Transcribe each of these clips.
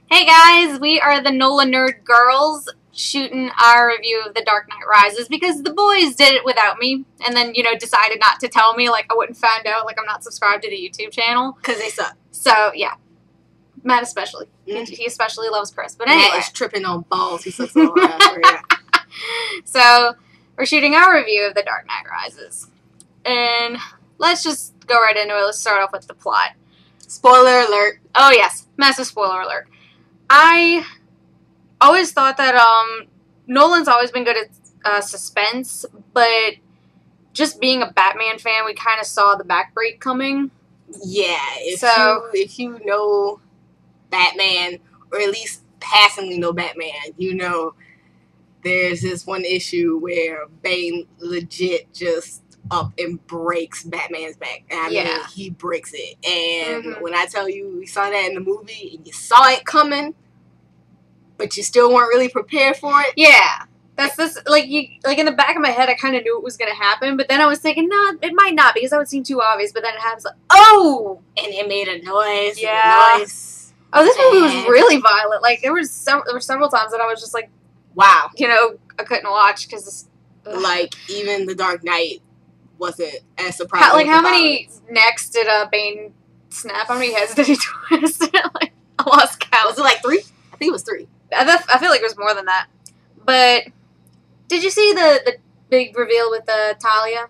Hey guys, we are the Nola Nerd girls shooting our review of The Dark Knight Rises because the boys did it without me and then, decided not to tell me, like I wouldn't find out, like I'm not subscribed to the YouTube channel. Because they suck. So, yeah. Matt especially. He especially loves Chris. But anyway. Matt is tripping on balls. He sucks all around. So, we're shooting our review of The Dark Knight Rises. And let's just go right into it. Let's start off with the plot. Spoiler alert. Oh, yes. Massive spoiler alert. I always thought that Nolan's always been good at suspense, but just being a Batman fan, we kind of saw the backbreak coming. Yeah, if you know Batman, or at least passingly know Batman, there's this one issue where Bane legit just up and breaks Batman's back. I mean, he breaks it. And when I tell you we saw that in the movie, and you saw it coming, but you still weren't really prepared for it. Yeah. That's this, like in the back of my head, I kind of knew it was going to happen, but then I was thinking, no, it might not, because that would seem too obvious, but then it happens like, oh! And it made a noise. Yeah. And a noise. Oh, this movie was really violent. Like, there were several times that I was just like, wow. I couldn't watch, because like, even The Dark Knight wasn't as surprising. How many necks did Bane snap? How many heads did he twist? Like, I lost count. Was it like 3? I think it was 3. I feel like it was more than that. But did you see the big reveal with Talia?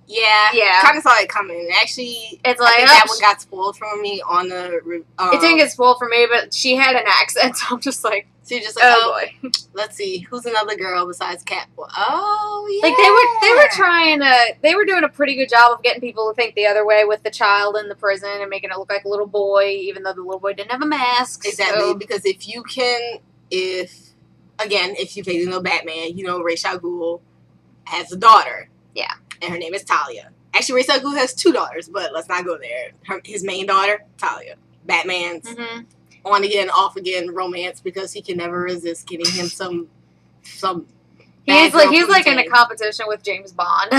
Yeah. Kind of saw it coming. Actually, it's like, I think that one got spoiled for me on the. It didn't get spoiled for me, but she had an accent, so I'm just like, so you're just like, oh boy. Let's see, who's another girl besides Catboy? Oh yeah. Like they were doing a pretty good job of getting people to think the other way with the child in the prison and making it look like a little boy, even though the little boy didn't have a mask. Exactly, so. Because if you vaguely know Batman, Ra's al Ghul has a daughter. Yeah. And her name is Talia. Actually, Ra's al Ghul has 2 daughters, but let's not go there. His main daughter, Talia. Batman's on again, off again romance because he can never resist getting him some. He's like in a competition with James Bond.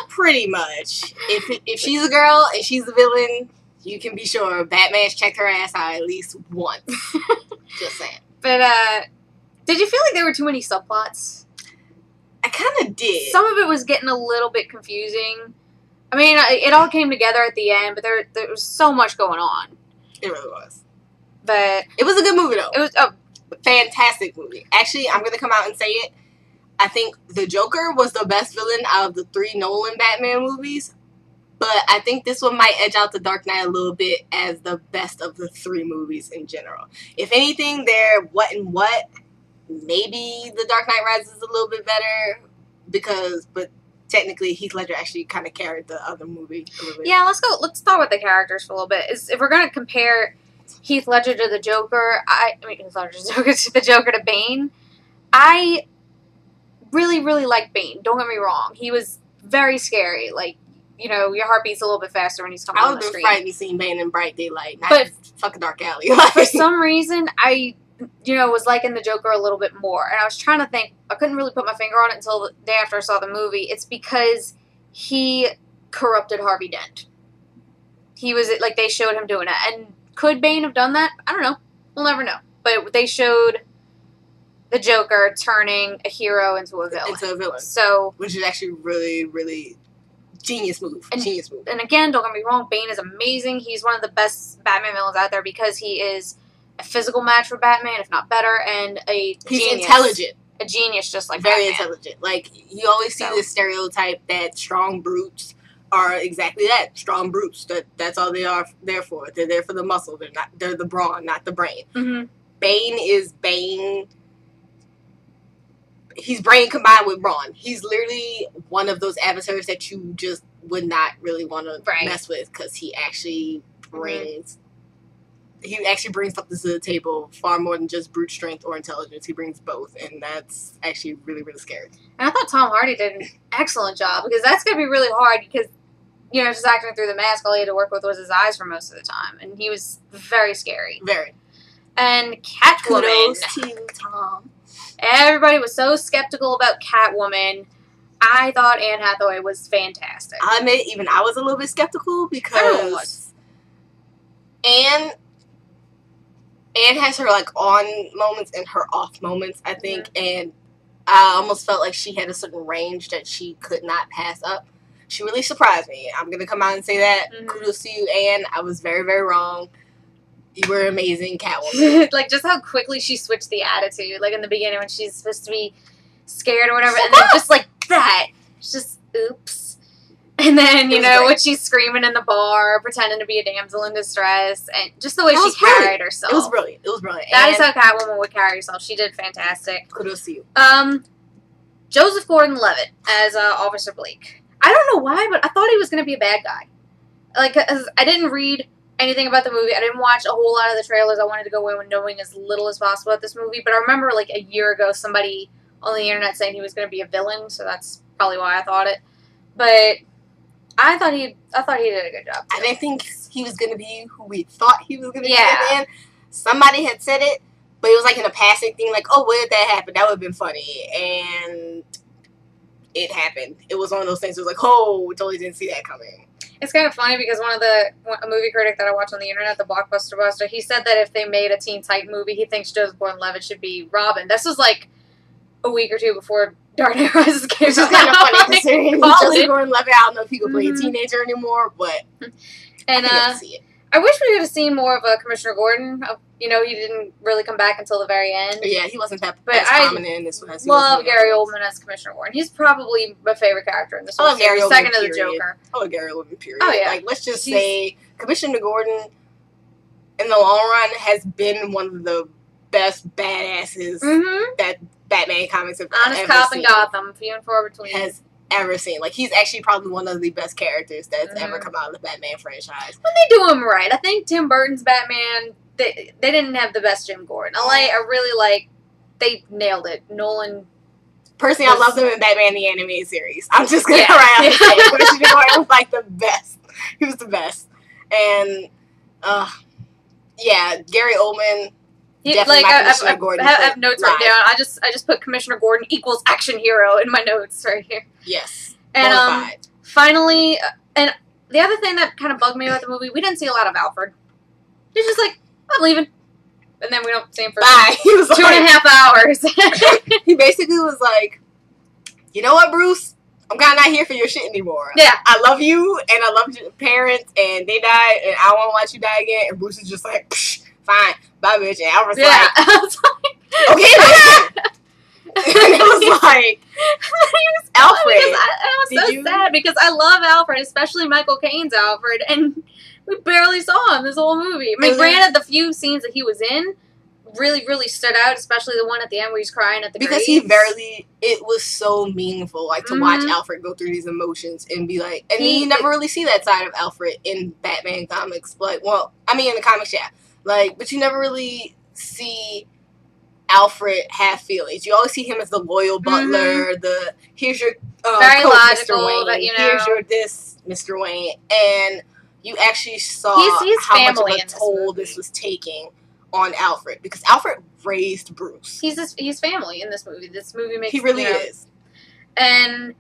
Pretty much. If she's a girl and she's a villain, you can be sure Batman's checked her ass out at least once. Just saying. But did you feel like there were too many subplots? I kind of did. Some of it was getting a little bit confusing. I mean, it all came together at the end, but there was so much going on. It really was. But it was a good movie, though. It was a fantastic movie. Actually, I'm going to come out and say it. I think the Joker was the best villain out of the 3 Nolan Batman movies. But I think this one might edge out The Dark Knight a little bit as the best of the 3 movies in general. If anything, they're what, maybe The Dark Knight Rises is a little bit better but technically Heath Ledger actually kind of carried the other movie a little bit. Yeah, let's talk about the characters for a little bit. If we're going to compare Heath Ledger to the Joker, the Joker to Bane, I really, really like Bane. Don't get me wrong. He was very scary. Like, your heart beats a little bit faster when he's coming on the screen. I would have been frightened seeing Bane in bright daylight, not fucking dark alley. For some reason, I was liking the Joker a little bit more. And I was trying to think, I couldn't really put my finger on it until the day after I saw the movie. It's because he corrupted Harvey Dent. He was, like, they showed him doing it. And could Bane have done that? I don't know. We'll never know. But they showed the Joker turning a hero into a villain. So, which is actually really, really genius move. Genius move. And again, don't get me wrong, Bane is amazing. He's one of the best Batman villains out there because he is a physical match for Batman, if not better, and he's intelligent. A genius, just like very Batman. Intelligent. Like, you always see this stereotype that strong brutes are exactly that. Strong brutes. That's all they are there for. They're there for the muscle. They're the brawn, not the brain. Bane is Bane. He's brain combined with brawn. He's literally one of those adversaries that you just would not really want to mess with because he actually brings something to the table far more than just brute strength or intelligence. He brings both, and that's actually really, really scary. And I thought Tom Hardy did an excellent job because that's going to be really hard because, just acting through the mask, all he had to work with was his eyes for most of the time, and he was very scary. Very. And Catwoman. Kudos to you, Tom. Everybody was so skeptical about Catwoman. I thought Anne Hathaway was fantastic. I admit, even I was a little bit skeptical because Anne Anne has her, like, on moments and her off moments, I think, and I almost felt like she had a certain range that she could not pass up. She really surprised me. I'm going to come out and say that. Kudos to you, Anne. I was very, very wrong. You were amazing, Catwoman. Like, just how quickly she switched the attitude, like, in the beginning when she's supposed to be scared or whatever, and then just like that. It's just, oops. And then, you know, when she's screaming in the bar, pretending to be a damsel in distress, and just the way she carried herself. It was brilliant. It was brilliant. That is how Catwoman would carry herself. She did fantastic. Kudos to you. Joseph Gordon-Levitt as Officer Blake. I don't know why, but I thought he was going to be a bad guy. Like, I didn't read anything about the movie. I didn't watch a whole lot of the trailers. I wanted to go in knowing as little as possible about this movie. But I remember, like, a year ago, somebody on the internet saying he was going to be a villain, so that's probably why I thought it. But I thought he did a good job. I didn't think he was going to be who we thought he was going to be at the end. Somebody had said it, but it was like in a passing thing, like, oh, where did that happen? That would have been funny. And it happened. It was one of those things. It was like, oh, we totally didn't see that coming. It's kind of funny because a movie critic that I watch on the internet, the Blockbuster Buster, he said that if they made a Teen Titan movie, he thinks Joseph Gordon-Levitt should be Robin. This was like a week or two before Dark Knight Rises came out. Which is kind of funny considering Joseph Gordon-Levitt, I don't know if he could play a teenager anymore, but and I can see it. I wish we would have seen more of Commissioner Gordon. You know, he didn't really come back until the very end. Yeah, he wasn't that prominent in this one. I love Gary Oldman as Commissioner Gordon. He's probably my favorite character in this one. I love Gary Oldman, second to the Joker. I love Gary Oldman, period. Oh, yeah. Like, let's just say Commissioner Gordon, in the long run, has been one of the best badasses that Batman comics have ever seen. Honest cop in Gotham, few and far between. Has ever seen. Like, he's actually probably one of the best characters that's ever come out of the Batman franchise. But they do him right. I think Tim Burton's Batman, they didn't have the best Jim Gordon. I really like, they nailed it. Nolan. Personally, I loved him in Batman the Animated Series. I'm just gonna write out and say it. Commissioner Gordon was like the best. He was the best. And yeah, Gary Oldman. Definitely my Commissioner Gordon. I have notes right down. I just put Commissioner Gordon equals action hero in my notes right here. Yes. And finally, and the other thing that kind of bugged me about the movie, we didn't see a lot of Alfred. He's just like, I'm leaving. And then we don't see him for He was 2.5 hours. He basically was like, you know what, Bruce? I'm kind of not here for your shit anymore. Yeah. I love you, and I love your parents, and they died, and I won't watch you die again. And Bruce is just like, psh, fine, bye, bitch. And Alfred's like, okay, then. And it was like, Alfred. I was so sad because I love Alfred, especially Michael Caine's Alfred, and we barely saw him this whole movie. I mean, granted, the few scenes that he was in really, really stood out, especially the one at the end where he's crying at the because graves. It was so meaningful, like, to watch Alfred go through these emotions and be like, and you never really see that side of Alfred in Batman comics, like, well, I mean, in the comics, yeah, like, but you never really see Alfred have feelings. You always see him as the loyal butler, the, here's your very coat, logical, Mr. Wayne, but, you know, here's your this, Mr. Wayne, and you actually saw how much of a toll this was taking on Alfred, because Alfred raised Bruce. He's family in this movie. This movie makes he really is. And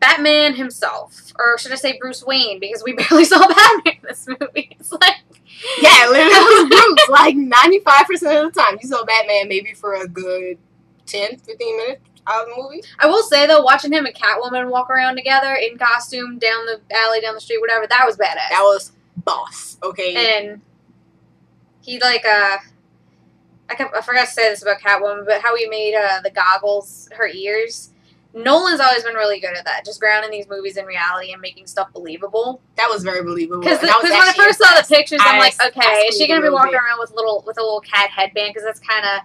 Batman himself, or should I say Bruce Wayne, because we barely saw Batman in this movie. It's like, yeah, literally it was Bruce. Like 95% of the time, you saw Batman maybe for a good 10, 15 minutes out of the movie. I will say though, watching him and Catwoman walk around together in costume down the alley, down the street, whatever, that was badass. That was boss. Okay. And he like I forgot to say this about Catwoman, but how he made the goggles her ears. Nolan's always been really good at that, just grounding these movies in reality and making stuff believable. That was very believable. Because when I first saw the pictures, I'm like, okay, is she gonna be walking around with a little cat headband? Because that's kind of.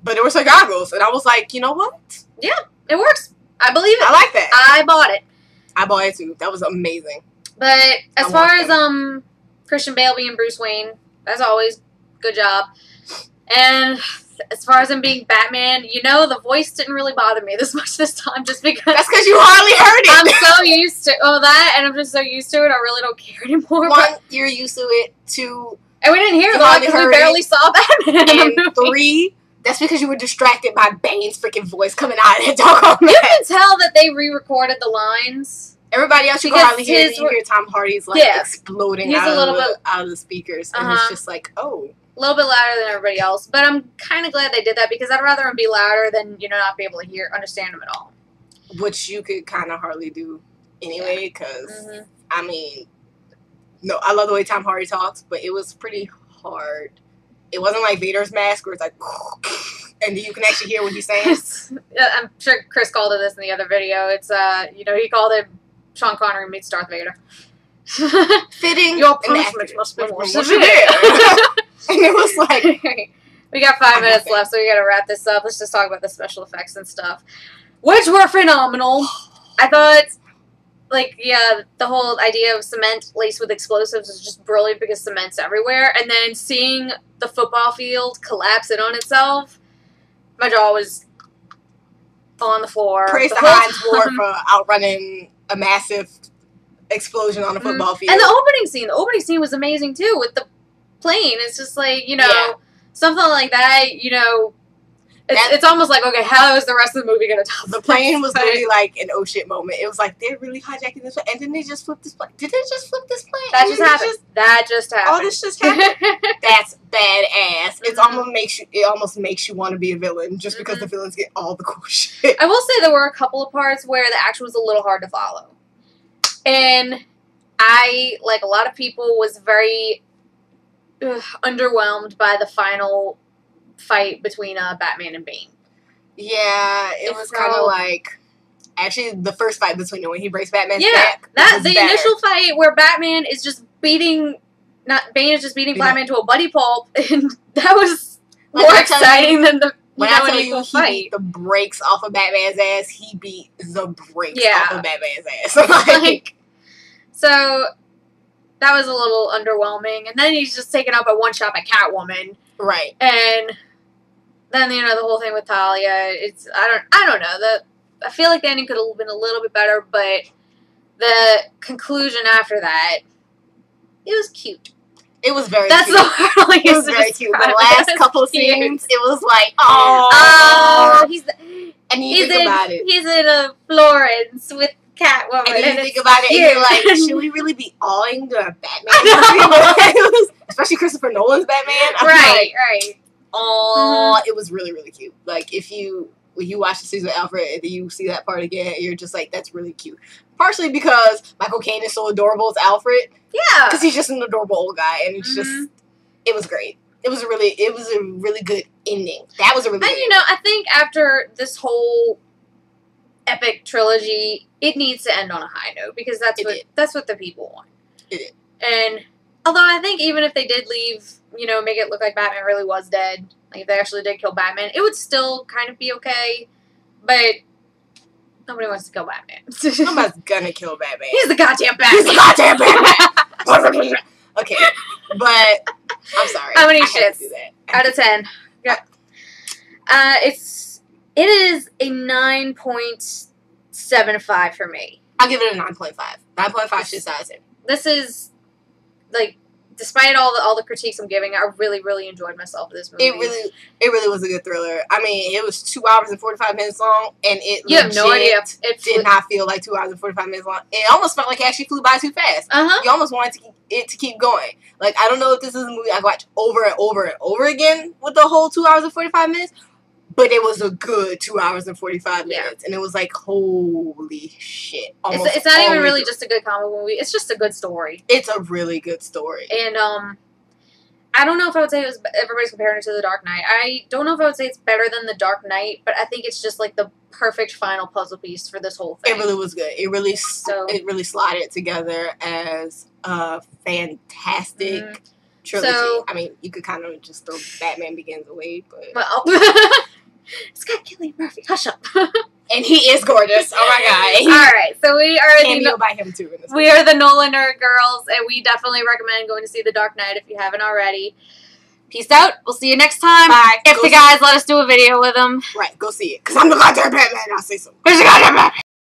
But it was her goggles, and I was like, you know what? Yeah, it works. I believe it. I like that. I bought it. I bought it too. That was amazing. But as far as Christian Bale being Bruce Wayne, as always, good job. And as far as him being Batman, you know, the voice didn't really bother me this much this time, just because. That's because you hardly heard it. I'm so used to that, and I'm just so used to it, I really don't care anymore. One, you're used to it. Two, and we didn't hear it because we barely saw Batman. And three, that's because you were distracted by Bane's freaking voice coming out of that doggone. You can tell that they re-recorded the lines. Everybody else you can hardly hear. You hear Tom Hardy's like exploding out of the speakers, and it's just like, oh. A little bit louder than everybody else, but I'm kind of glad they did that because I'd rather him be louder than, not be able to understand him at all. Which you could kind of hardly do anyway, because, I mean, no, I love the way Tom Hardy talks, but it was pretty hard. It wasn't like Vader's mask where it's like, and you can actually hear what he's saying. I'm sure Chris called it this in the other video. It's, he called it Sean Connery meets Darth Vader. Fitting. Your punishment must be more severe. And it was like... We got 5 minutes left, so we gotta wrap this up. Let's just talk about the special effects and stuff. Which were phenomenal. I thought, the whole idea of cement laced with explosives is just brilliant because cement's everywhere. And then seeing the football field collapse in on itself, my jaw was on the floor. Praise the Heinz Ward for outrunning a massive explosion on a football field. And the opening scene was amazing too with the plane. It's just something like that, it's almost like, okay, how is the rest of the movie going to tell the plane was really like an oh shit moment. It was like, they're really hijacking this plane, and then they just flipped this plane. Did they just flip this plane? That just happened. That just happened. All this just happened? That's badass. It almost makes you want to be a villain just because the villains get all the cool shit. I will say there were a couple of parts where the action was a little hard to follow. And I, like a lot of people, was very underwhelmed by the final fight between Batman and Bane. Yeah, it was kind of like... Actually, the first fight between them when he breaks Batman's back. Initial fight where Batman is just beating... Bane is just beating Batman to a buddy pulp, and that was more exciting than the initial fight. He beat the brakes off of Batman's ass, he beat the brakes off of Batman's ass. So... That was a little underwhelming. And then he's just taken out by one shot by Catwoman. Right. And then, the whole thing with Talia, I don't know. I feel like the ending could have been a little bit better, but the conclusion after that, it was cute. It was very cute. It was very cute. The last couple scenes, it was like, oh. And you think about it. He's in a Florence with Catwoman. And then you think about it, and you're like, should we really be awing the Batman? Especially Christopher Nolan's Batman. Right. Oh, it was really, really cute. Like, when you watch the season of Alfred and then you see that part again, you're just like, that's really cute. Partially because Michael Caine is so adorable as Alfred. Yeah. Because he's just an adorable old guy, and it's just, it was great. It was a really good ending. That was a really good ending. I think after this whole epic trilogy, it needs to end on a high note because that's what the people want. It did. And although I think even if they did leave, make it look like Batman really was dead, like if they actually did kill Batman, it would still kind of be okay. But nobody wants to kill Batman. Somebody's gonna kill Batman. He's the goddamn Batman. He's the goddamn Batman. Okay, but I'm sorry. How many shits out of 10? Yeah. It is a 9.75 for me. I'll give it a 9.5. 9.5 shits out of 10. This is, despite all the critiques I'm giving, I really, really enjoyed myself with this movie. It really was a good thriller. I mean, it was 2 hours and 45 minutes long, and you have no idea. It did not feel like 2 hours and 45 minutes long. It almost felt like it actually flew by too fast. You almost wanted it to keep going. Like, I don't know if this is a movie I watch over and over and over again with the whole 2 hours and 45 minutes, but it was a good 2 hours and 45 minutes. And it was like, holy shit. It's not even really just a good comic movie. It's just a good story. It's a really good story. And, I don't know if I would say everybody's comparing it to The Dark Knight. I don't know if I would say it's better than The Dark Knight, but I think it's just like the perfect final puzzle piece for this whole thing. It really was good. It really slotted together as a fantastic trilogy. So, I mean, you could kind of just throw Batman Begins away, but... Well... It's got Cillian Murphy. Hush up. And he is gorgeous. Oh my god. Alright, so we are by him too in this we are the Nola Nerd girls, and we definitely recommend going to see The Dark Knight if you haven't already. Peace out. We'll see you next time. Bye. If the guys let us do a video with them. Right, go see it. Because I'm the goddamn Batman. I'll say so. Where's the goddamn Batman?